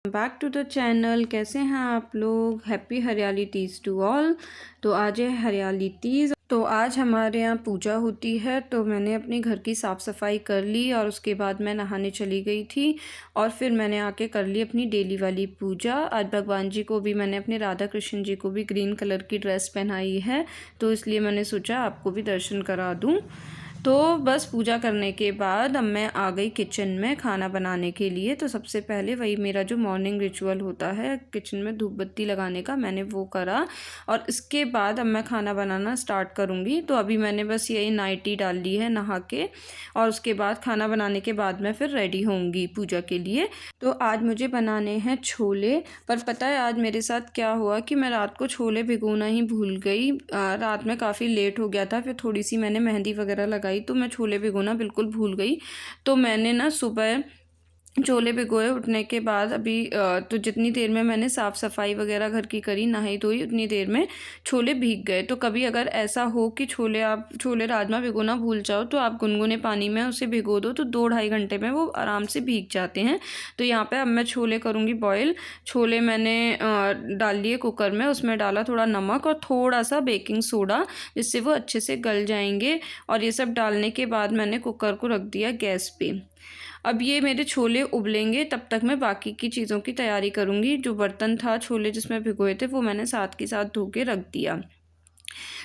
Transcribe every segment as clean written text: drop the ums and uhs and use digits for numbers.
Back to the channel. कैसे हैं आप लोग? हैप्पी हरियाली तीज टू ऑल। तो आज है हरियाली तीज। तो आज हमारे यहाँ पूजा होती है, तो मैंने अपने घर की साफ़ सफाई कर ली और उसके बाद मैं नहाने चली गई थी और फिर मैंने आके कर ली अपनी डेली वाली पूजा। आज भगवान जी को भी मैंने, अपने राधा कृष्ण जी को भी ग्रीन कलर की ड्रेस पहनाई है, तो इसलिए मैंने सोचा आपको भी दर्शन करा दूँ। तो बस पूजा करने के बाद अब मैं आ गई किचन में खाना बनाने के लिए। तो सबसे पहले वही मेरा जो मॉर्निंग रिचुअल होता है किचन में धूप बत्ती लगाने का, मैंने वो करा और इसके बाद अब मैं खाना बनाना स्टार्ट करूँगी। तो अभी मैंने बस यही नाइटी डाल ली है नहा के, और उसके बाद खाना बनाने के बाद मैं फिर रेडी होंगी पूजा के लिए। तो आज मुझे बनाने हैं छोले। पर पता है आज मेरे साथ क्या हुआ कि मैं रात को छोले भिगोना ही भूल गई। रात में काफ़ी लेट हो गया था, फिर थोड़ी सी मैंने मेहंदी वगैरह लगाई तो मैं छोले भिगोना बिल्कुल भूल गई। तो मैंने ना सुबह छोले भिगोए, उठने के बाद अभी तो जितनी देर में मैंने साफ़ सफाई वगैरह घर की करी, नहाई धोई, उतनी देर में छोले भीग गए। तो कभी अगर ऐसा हो कि छोले राजमा भिगोना भूल जाओ, तो आप गुनगुने पानी में उसे भिगो दो, तो 2-2.5 घंटे में वो आराम से भीग जाते हैं। तो यहाँ पे अब मैं छोले करूँगी बॉयल। छोले मैंने डाल लिए कुकर में, उसमें डाला थोड़ा नमक और थोड़ा सा बेकिंग सोडा, जिससे वो अच्छे से गल जाएंगे। और ये सब डालने के बाद मैंने कुकर को रख दिया गैस पे। अब ये मेरे छोले उबलेंगे, तब तक मैं बाकी की चीज़ों की तैयारी करूँगी। जो बर्तन था छोले जिसमें भिगोए थे वो मैंने साथ के साथ धो के रख दिया।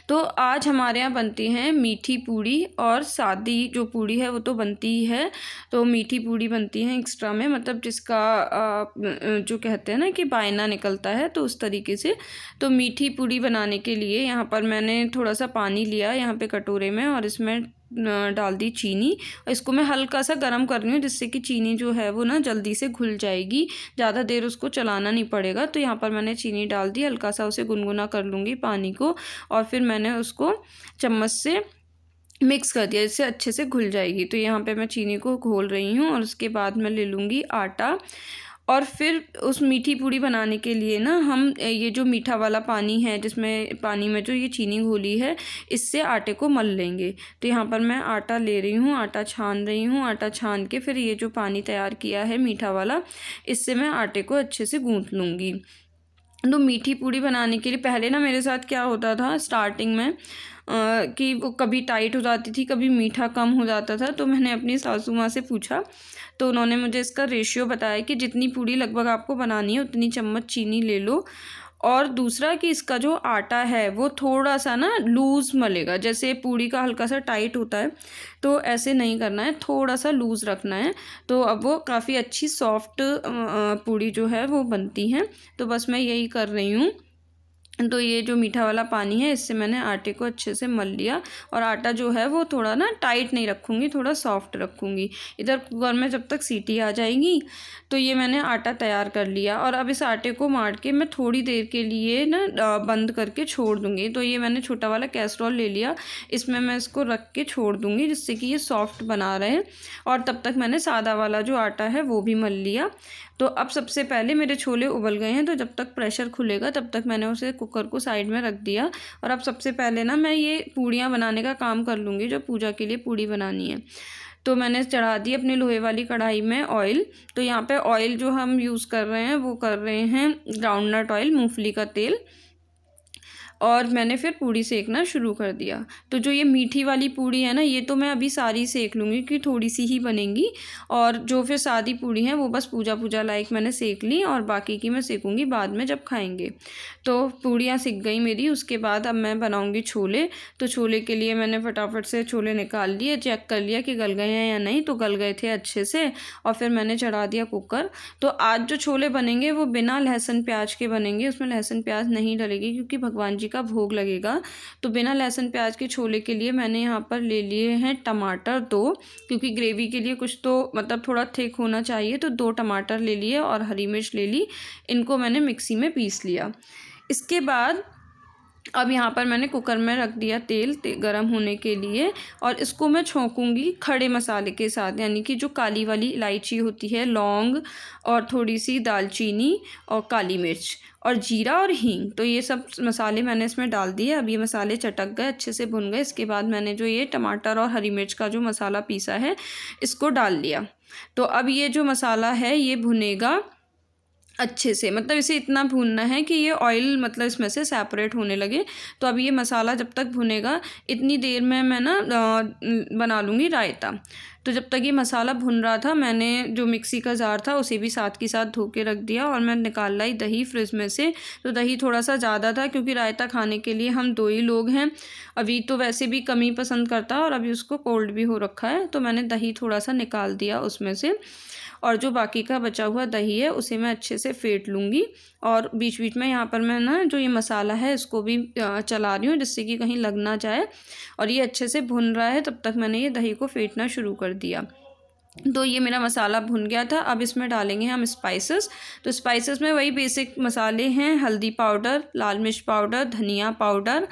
तो आज हमारे यहाँ बनती हैं मीठी पूड़ी, और सादी जो पूड़ी है वो तो बनती ही है, तो मीठी पूड़ी बनती है एक्स्ट्रा में, मतलब जिसका जो कहते हैं ना कि बायना निकलता है, तो उस तरीके से। तो मीठी पूड़ी बनाने के लिए यहाँ पर मैंने थोड़ा सा पानी लिया यहाँ पे कटोरे में, और इसमें डाल दी चीनी। और इसको मैं हल्का सा गर्म कर रही हूँ, जिससे कि चीनी जो है वो ना जल्दी से घुल जाएगी, ज़्यादा देर उसको चलाना नहीं पड़ेगा। तो यहाँ पर मैंने चीनी डाल दी, हल्का सा उसे गुनगुना कर लूँगी पानी को, और फिर मैंने उसको चम्मच से मिक्स कर दिया, जिससे अच्छे से घुल जाएगी। तो यहाँ पे मैं चीनी को घोल रही हूँ, और उसके बाद मैं ले लूँगी आटा। और फिर उस मीठी पूड़ी बनाने के लिए ना हम ये जो मीठा वाला पानी है, जिसमें पानी में जो ये चीनी घोली है, इससे आटे को मल लेंगे। तो यहाँ पर मैं आटा ले रही हूँ, आटा छान रही हूँ। आटा छान के फिर ये जो पानी तैयार किया है मीठा वाला, इससे मैं आटे को अच्छे से गूँथ लूँगी। तो मीठी पूड़ी बनाने के लिए पहले ना मेरे साथ क्या होता था स्टार्टिंग में, कि वो कभी टाइट हो जाती थी, कभी मीठा कम हो जाता था। तो मैंने अपनी सासू माँ से पूछा, तो उन्होंने मुझे इसका रेशियो बताया कि जितनी पूड़ी लगभग आपको बनानी है उतनी चम्मच चीनी ले लो। और दूसरा कि इसका जो आटा है वो थोड़ा सा ना लूज़ मलेगा, जैसे पूड़ी का हल्का सा टाइट होता है, तो ऐसे नहीं करना है, थोड़ा सा लूज़ रखना है। तो अब वो काफ़ी अच्छी सॉफ्ट पूड़ी जो है वो बनती हैं। तो बस मैं यही कर रही हूँ। तो ये जो मीठा वाला पानी है, इससे मैंने आटे को अच्छे से मल लिया, और आटा जो है वो थोड़ा ना टाइट नहीं रखूँगी, थोड़ा सॉफ्ट रखूँगी। इधर कुकर में जब तक सीटी आ जाएगी, तो ये मैंने आटा तैयार कर लिया। और अब इस आटे को मार के मैं थोड़ी देर के लिए ना बंद करके छोड़ दूँगी। तो ये मैंने छोटा वाला कैसरोल ले लिया, इसमें मैं इसको रख के छोड़ दूँगी, जिससे कि ये सॉफ्ट बना रहे। और तब तक मैंने सादा वाला जो आटा है वो भी मल लिया। तो अब सबसे पहले मेरे छोले उबल गए हैं, तो जब तक प्रेशर खुलेगा तब तक मैंने उसे कुकर को साइड में रख दिया। और अब सबसे पहले ना मैं ये पूड़ियाँ बनाने का काम कर लूँगी, जो पूजा के लिए पूड़ी बनानी है। तो मैंने चढ़ा दी अपनी लोहे वाली कढ़ाई में ऑयल। तो यहाँ पे ऑयल जो हम यूज़ कर रहे हैं वो कर रहे हैं ग्राउंडनट ऑयल, मूँगफली का तेल। और मैंने फिर पूड़ी सेकना शुरू कर दिया। तो जो ये मीठी वाली पूड़ी है ना, ये तो मैं अभी सारी सेक लूँगी क्योंकि थोड़ी सी ही बनेंगी। और जो फिर सादी पूड़ी है वो बस पूजा पूजा लाइक मैंने सेक ली, और बाकी की मैं सेकूँगी बाद में जब खाएंगे। तो पूड़ियाँ सिक गई मेरी। उसके बाद अब मैं बनाऊँगी छोले। तो छोले के लिए मैंने फटाफट से छोले निकाल लिए, चेक कर लिया कि गल गए हैं या नहीं, तो गल गए थे अच्छे से। और फिर मैंने चढ़ा दिया कुकर। तो आज जो छोले बनेंगे वो बिना लहसुन प्याज के बनेंगे, उसमें लहसुन प्याज नहीं डलेगी क्योंकि भगवान जी का भोग लगेगा। तो बिना लहसुन प्याज के छोले के लिए मैंने यहाँ पर ले लिए हैं टमाटर 2, क्योंकि ग्रेवी के लिए कुछ तो मतलब थोड़ा थिक होना चाहिए, तो 2 टमाटर ले लिए और हरी मिर्च ले ली। इनको मैंने मिक्सी में पीस लिया। इसके बाद अब यहाँ पर मैंने कुकर में रख दिया तेल गरम होने के लिए, और इसको मैं छौंकूँगी खड़े मसाले के साथ, यानी कि जो काली वाली इलायची होती है, लौंग, और थोड़ी सी दालचीनी, और काली मिर्च, और जीरा, और हींग। तो ये सब मसाले मैंने इसमें डाल दिए। अब ये मसाले चटक गए, अच्छे से भुन गए। इसके बाद मैंने जो ये टमाटर और हरी मिर्च का जो मसाला पीसा है, इसको डाल लिया। तो अब ये जो मसाला है ये भुनेगा, अच्छे से, मतलब इसे इतना भूनना है कि ये ऑयल मतलब इसमें से सेपरेट होने लगे। तो अब ये मसाला जब तक भुनेगा इतनी देर में मैं ना बना लूँगी रायता। तो जब तक ये मसाला भुन रहा था मैंने जो मिक्सी का जार था उसे भी साथ के साथ धो के रख दिया और मैं निकाल लाई दही फ्रिज में से। तो दही थोड़ा सा ज़्यादा था क्योंकि रायता खाने के लिए हम 2 ही लोग हैं। अभी तो वैसे भी कम ही पसंद करता है और अभी उसको कोल्ड भी हो रखा है, तो मैंने दही थोड़ा सा निकाल दिया उसमें से। और जो बाकी का बचा हुआ दही है उसे मैं अच्छे से फेंट लूँगी। और बीच बीच में यहाँ पर मैं ना जो ये मसाला है इसको भी चला रही हूँ जिससे कि कहीं लग ना जाए। और ये अच्छे से भुन रहा है तब तक मैंने ये दही को फेंटना शुरू कर दिया। तो ये मेरा मसाला भुन गया था। अब इसमें डालेंगे हम स्पाइसेस। तो स्पाइसेस में वही बेसिक मसाले हैं, हल्दी पाउडर, लाल मिर्च पाउडर, धनिया पाउडर,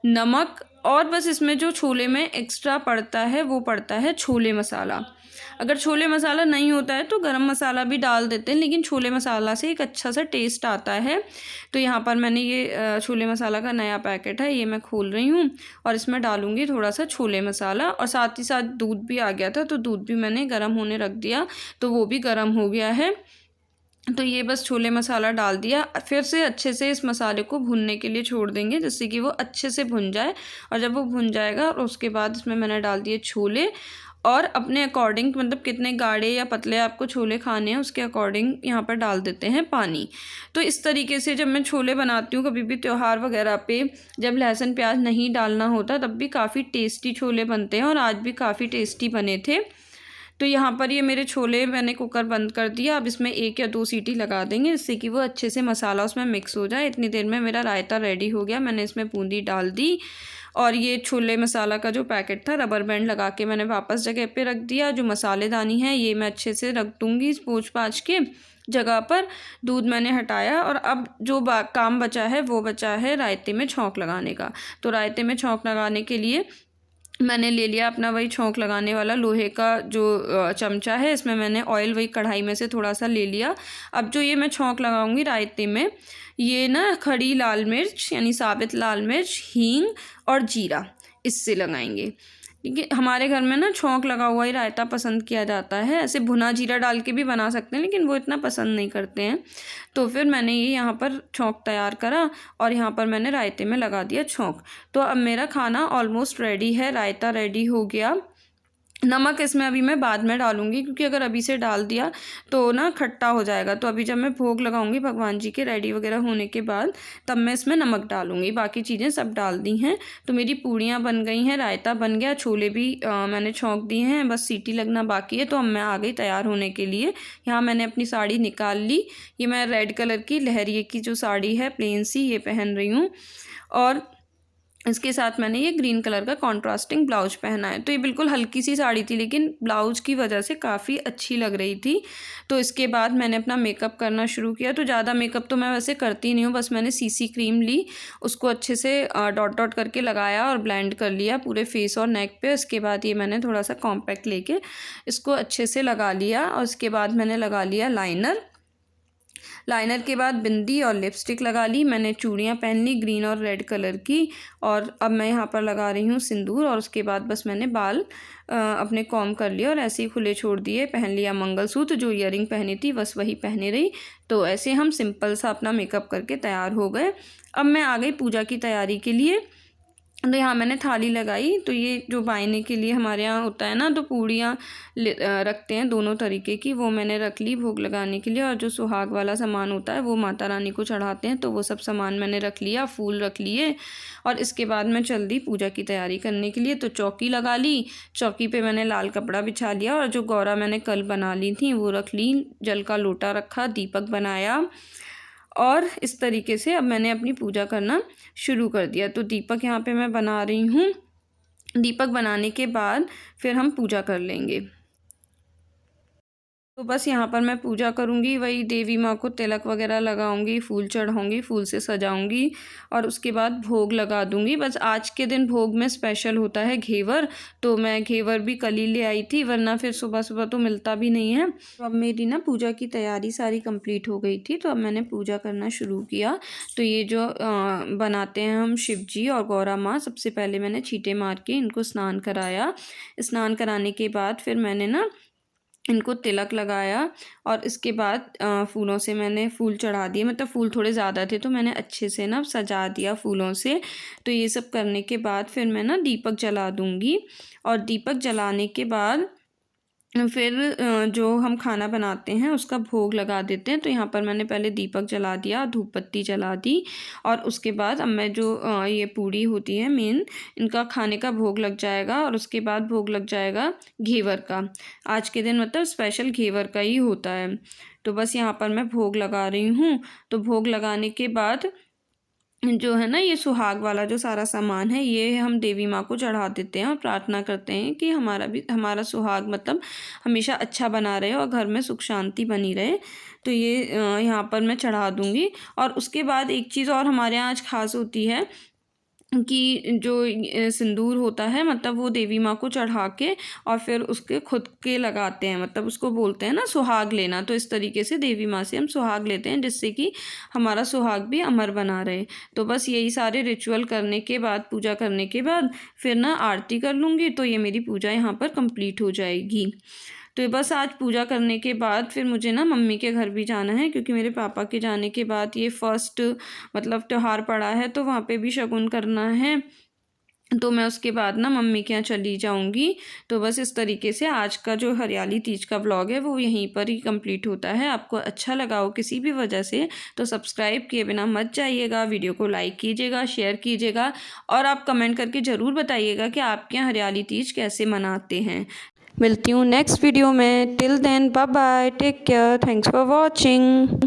नमक, और बस इसमें जो छोले में एक्स्ट्रा पड़ता है वो पड़ता है छोले मसाला। अगर छोले मसाला नहीं होता है तो गरम मसाला भी डाल देते हैं, लेकिन छोले मसाला से एक अच्छा सा टेस्ट आता है। तो यहाँ पर मैंने ये छोले मसाला का नया पैकेट है, ये मैं खोल रही हूँ और इसमें डालूँगी थोड़ा सा छोले मसाला। और साथ ही साथ दूध भी आ गया था तो दूध भी मैंने गर्म होने रख दिया, तो वो भी गर्म हो गया है। तो ये बस छोले मसाला डाल दिया, फिर से अच्छे से इस मसाले को भुनने के लिए छोड़ देंगे जिससे कि वो अच्छे से भुन जाए। और जब वो भुन जाएगा और उसके बाद इसमें मैंने डाल दिए छोले, और अपने अकॉर्डिंग मतलब कितने गाढ़े या पतले आपको छोले खाने हैं उसके अकॉर्डिंग यहाँ पर डाल देते हैं पानी। तो इस तरीके से जब मैं छोले बनाती हूँ कभी भी त्योहार वगैरह पे, जब लहसुन प्याज नहीं डालना होता तब भी काफ़ी टेस्टी छोले बनते हैं, और आज भी काफ़ी टेस्टी बने थे। तो यहाँ पर ये मेरे छोले मैंने कुकर बंद कर दिया। अब इसमें 1 या 2 सीटी लगा देंगे जिससे कि वो अच्छे से मसाला उसमें मिक्स हो जाए। इतनी देर में मेरा रायता रेडी हो गया। मैंने इसमें बूंदी डाल दी और ये छोले मसाला का जो पैकेट था रबर बैंड लगा के मैंने वापस जगह पे रख दिया। जो मसालेदानी है ये मैं अच्छे से रख दूँगी पोंछ पाछ के जगह पर। दूध मैंने हटाया और अब जो काम बचा है वो बचा है रायते में छौंक लगाने का। तो रायते में छौंक लगाने के लिए मैंने ले लिया अपना वही छौंक लगाने वाला लोहे का जो चमचा है। इसमें मैंने ऑयल वही कढ़ाई में से थोड़ा सा ले लिया। अब जो ये मैं छौंक लगाऊंगी रायते में, ये ना खड़ी लाल मिर्च यानी साबित लाल मिर्च, हींग और जीरा, इससे लगाएंगे। क्योंकि हमारे घर में ना छौंक लगा हुआ ही रायता पसंद किया जाता है। ऐसे भुना जीरा डाल के भी बना सकते हैं लेकिन वो इतना पसंद नहीं करते हैं। तो फिर मैंने ये यहाँ पर छौंक तैयार करा और यहाँ पर मैंने रायते में लगा दिया छौंक। तो अब मेरा खाना ऑलमोस्ट रेडी है, रायता रेडी हो गया। नमक इसमें अभी मैं बाद में डालूंगी क्योंकि अगर अभी से डाल दिया तो ना खट्टा हो जाएगा। तो अभी जब मैं भोग लगाऊंगी भगवान जी के रेडी वगैरह होने के बाद तब मैं इसमें नमक डालूंगी। बाकी चीज़ें सब डाल दी हैं। तो मेरी पूड़ियाँ बन गई हैं, रायता बन गया, छोले भी मैंने छौंक दिए हैं, बस सीटी लगना बाकी है। तो अब मैं आ गई तैयार होने के लिए। यहाँ मैंने अपनी साड़ी निकाल ली। ये मैं रेड कलर की लहरिए की जो साड़ी है प्लेन सी, ये पहन रही हूँ। और इसके साथ मैंने ये ग्रीन कलर का कॉन्ट्रास्टिंग ब्लाउज पहना है। तो ये बिल्कुल हल्की सी साड़ी थी लेकिन ब्लाउज की वजह से काफ़ी अच्छी लग रही थी। तो इसके बाद मैंने अपना मेकअप करना शुरू किया। तो ज़्यादा मेकअप तो मैं वैसे करती नहीं हूँ, बस मैंने सीसी क्रीम ली, उसको अच्छे से डॉट डॉट करके लगाया और ब्लेंड कर लिया पूरे फेस और नेक पे। उसके बाद ये मैंने थोड़ा सा कॉम्पैक्ट लेके इसको अच्छे से लगा लिया और उसके बाद मैंने लगा लिया लाइनर। लाइनर के बाद बिंदी और लिपस्टिक लगा ली। मैंने चूड़ियाँ पहन ली ग्रीन और रेड कलर की। और अब मैं यहाँ पर लगा रही हूँ सिंदूर। और उसके बाद बस मैंने बाल अपने कॉम कर लिए और ऐसे ही खुले छोड़ दिए। पहन लिया मंगलसूत्र, जो ईयरिंग पहनी थी बस वही पहने रही। तो ऐसे हम सिंपल सा अपना मेकअप करके तैयार हो गए। अब मैं आ गई पूजा की तैयारी के लिए। तो यहाँ मैंने थाली लगाई। तो ये जो बायने के लिए हमारे यहाँ होता है ना, तो पूड़ियाँ रखते हैं दोनों तरीके की, वो मैंने रख ली भोग लगाने के लिए। और जो सुहाग वाला सामान होता है वो माता रानी को चढ़ाते हैं, तो वो सब सामान मैंने रख लिया, फूल रख लिए। और इसके बाद मैं चल दी पूजा की तैयारी करने के लिए। तो चौकी लगा ली, चौकी पे मैंने लाल कपड़ा बिछा लिया और जो गौरा मैंने कल बना ली थी वो रख ली, जल का लोटा रखा, दीपक बनाया। और इस तरीके से अब मैंने अपनी पूजा करना शुरू कर दिया। तो दीपक यहाँ पे मैं बना रही हूँ। दीपक बनाने के बाद फिर हम पूजा कर लेंगे। तो बस यहाँ पर मैं पूजा करूँगी, वही देवी माँ को तिलक वगैरह लगाऊंगी, फूल चढ़ाऊँगी, फूल से सजाऊँगी और उसके बाद भोग लगा दूँगी। बस आज के दिन भोग में स्पेशल होता है घेवर। तो मैं घेवर भी कल ही ले आई थी, वरना फिर सुबह सुबह तो मिलता भी नहीं है। तो अब मेरी ना पूजा की तैयारी सारी कंप्लीट हो गई थी। तो अब मैंने पूजा करना शुरू किया। तो ये जो बनाते हैं हम शिव जी और गौरा माँ, सबसे पहले मैंने छींटे मार के इनको स्नान कराया। स्नान कराने के बाद फिर मैंने ना इनको तिलक लगाया और इसके बाद फूलों से मैंने फूल चढ़ा दिए, मतलब फूल थोड़े ज़्यादा थे तो मैंने अच्छे से ना सजा दिया फूलों से। तो ये सब करने के बाद फिर मैं ना दीपक जला दूँगी और दीपक जलाने के बाद फिर जो हम खाना बनाते हैं उसका भोग लगा देते हैं। तो यहाँ पर मैंने पहले दीपक जला दिया, धूप बत्ती जला दी और उसके बाद अब मैं जो ये पूड़ी होती है मेन, इनका खाने का भोग लग जाएगा और उसके बाद भोग लग जाएगा घेवर का। आज के दिन मतलब स्पेशल घेवर का ही होता है। तो बस यहाँ पर मैं भोग लगा रही हूँ। तो भोग लगाने के बाद जो है ना ये सुहाग वाला जो सारा सामान है ये हम देवी माँ को चढ़ा देते हैं और प्रार्थना करते हैं कि हमारा सुहाग मतलब हमेशा अच्छा बना रहे और घर में सुख शांति बनी रहे। तो ये यहाँ पर मैं चढ़ा दूँगी। और उसके बाद एक चीज़ और हमारे यहाँ आज ख़ास होती है कि जो सिंदूर होता है मतलब वो देवी माँ को चढ़ा के और फिर उसके खुद के लगाते हैं, मतलब उसको बोलते हैं ना सुहाग लेना। तो इस तरीके से देवी माँ से हम सुहाग लेते हैं जिससे कि हमारा सुहाग भी अमर बना रहे। तो बस यही सारे रिचुअल करने के बाद, पूजा करने के बाद फिर ना आरती कर लूँगी तो ये मेरी पूजा यहाँ पर कंप्लीट हो जाएगी। तो बस आज पूजा करने के बाद फिर मुझे ना मम्मी के घर भी जाना है, क्योंकि मेरे पापा के जाने के बाद ये फर्स्ट मतलब त्योहार पड़ा है तो वहाँ पे भी शगुन करना है। तो मैं उसके बाद ना मम्मी के यहाँ चली जाऊँगी। तो बस इस तरीके से आज का जो हरियाली तीज का व्लॉग है वो यहीं पर ही कंप्लीट होता है। आपको अच्छा लगा हो किसी भी वजह से तो सब्सक्राइब किए बिना मत जाइएगा, वीडियो को लाइक कीजिएगा, शेयर कीजिएगा और आप कमेंट करके ज़रूर बताइएगा कि आपके यहाँ हरियाली तीज कैसे मनाते हैं। मिलती हूँ नेक्स्ट वीडियो में। Till then bye bye, take care, thanks for watching.